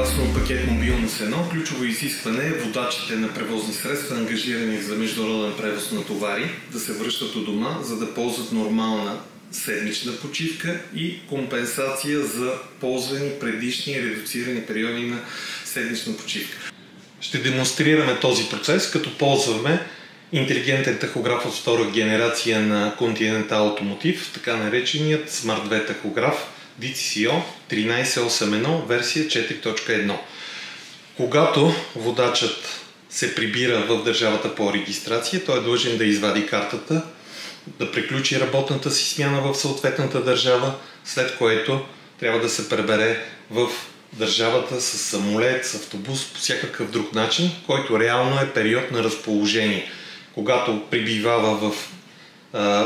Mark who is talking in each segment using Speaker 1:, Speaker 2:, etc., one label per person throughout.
Speaker 1: Съгласно пакет Мобилност 1, ключово изискване е водачите на превозни средства, ангажирани за международен превоз на товари, да се връщат у дома, за да ползват нормална седмична почивка и компенсация за ползвани предишни редуцирани периоди на седмична почивка. Ще демонстрираме този процес, като ползваме интелигентен тахограф от втора генерация на Continental Automotive, така нареченият Smart 2 тахограф DCCO 1381 версия 4.1. Когато водачът се прибира в държавата по регистрация, той е длъжен да извади картата, да приключи работната си смяна в съответната държава, след което трябва да се пребере в държавата с самолет, с автобус, по всякакъв друг начин, който реално е период на разположение. Когато прибивава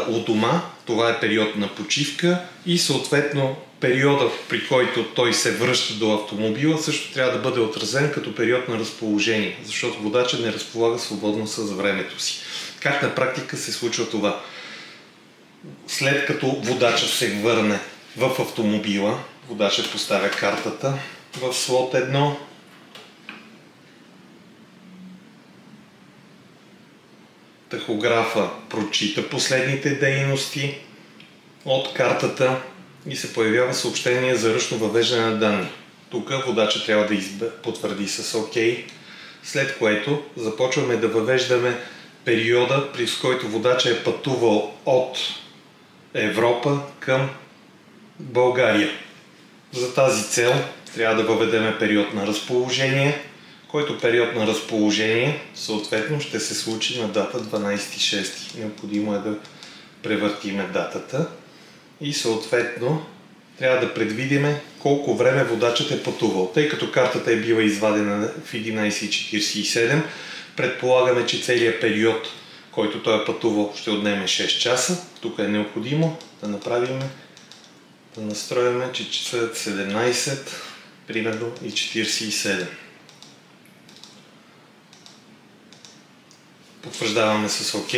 Speaker 1: у дома, това е период на почивка и съответно периода, при който той се връща до автомобила, също трябва да бъде отразен като период на разположение, защото водачът не разполага свободно с времето си. Как на практика се случва това? След като водачът се върне в автомобила, водачът поставя картата в слот 1, тахографа прочита последните дейности от картата и се появява съобщение за ръчно въвеждане на данни. Тук водачът трябва да потвърди с ОК, след което започваме да въвеждаме периода, при който водачът е пътувал от Европа към България. За тази цел трябва да въведем период на разположение, който период на разположение съответно ще се случи на дата 12.6. Необходимо е да превъртиме датата и съответно трябва да предвидим колко време водачът е пътувал. Тъй като картата е била извадена в 11.47, предполагаме, че целият период, който той е пътувал, ще отнеме 6 часа. Тук е необходимо да направим, да настроим, че часът 17, примерно и 47. Потвърждаваме с ОК,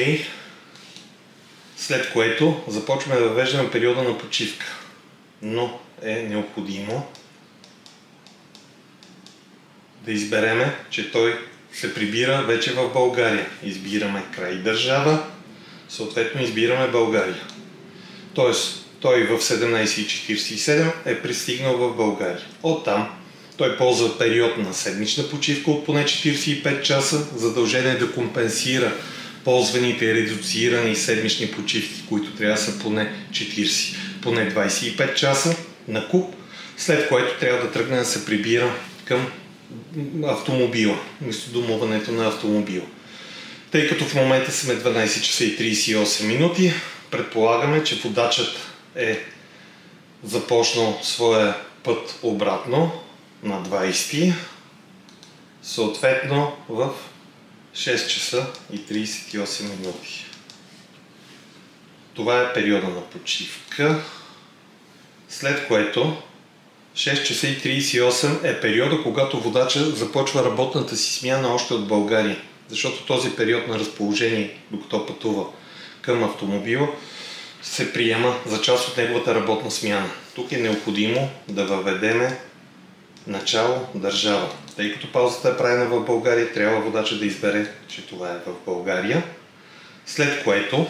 Speaker 1: след което започваме да въвеждаме периода на почивка. Но е необходимо да избереме, че той се прибира вече в България. Избираме край държава, съответно избираме България. Тоест, той в 17.47 е пристигнал в България. Оттам той ползва период на седмична почивка от поне 45 часа, задължен е да компенсира ползваните редуцирани седмични почивки, които трябва да са поне 25 часа на куп, след което трябва да тръгне да се прибира към автомобила, вместо домуването на автомобила. Тъй като в момента сме 12 часа и 38 минути, предполагаме, че водачът е започнал своя път обратно на 20, съответно в 6 часа и 38 минути. Това е периода на почивка, след което 6 часа и 38 е периода, когато водача започва работната си смяна още от България. Защото този период на разположение, докато пътува към автомобила, се приема за част от неговата работна смяна. Тук е необходимо да въведеме начало държава. Тъй като паузата е правена в България, трябва водача да избере, че това е в България. След което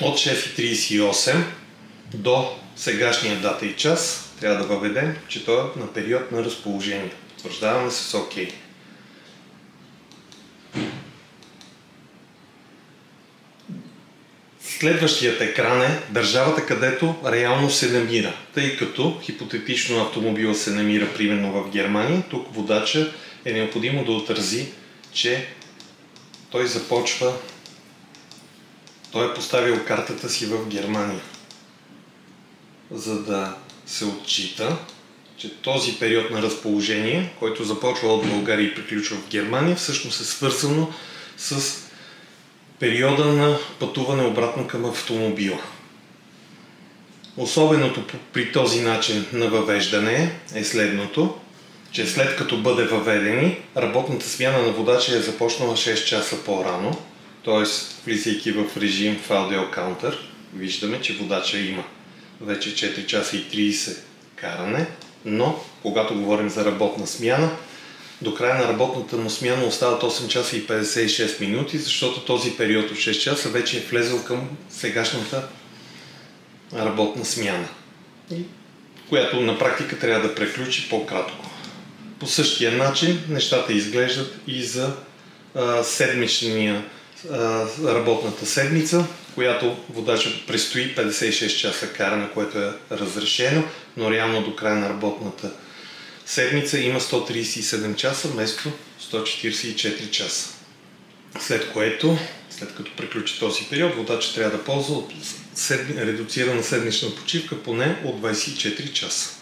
Speaker 1: от 6.38 до сегашния дата и час трябва да въведем, че той е на период на разположение. Потвърждаваме с ОК. Следващият екран е държавата, където реално се намира. Тъй като хипотетично автомобила се намира примерно в Германия, тук водача е необходимо да отрази, че той е поставил картата си в Германия. За да се отчита, че този период на разположение, който започва от България и приключва в Германия, всъщност е свързано с периода на пътуване обратно към автомобила. Особеното при този начин на въвеждане е следното, че след като бъде въведени, работната смяна на водача е започнала 6 часа по-рано, т.е. влизайки в режим в аудиокаунтър, виждаме, че водача има вече 4 часа и 30 каране, Но, когато говорим за работна смяна, до края на работната му смяна остават 8 часа и 56 минути, защото този период от 6 часа вече е влезъл към сегашната работна смяна, която на практика трябва да приключи по-кратко. По същия начин нещата изглеждат и за работната седмица, която водача предстои 56 часа каране, което е разрешено, но реално до края на работната седмица има 137 часа вместо 144 часа. След като приключи този период, водача трябва да ползва редуцирана седмична почивка поне от 24 часа.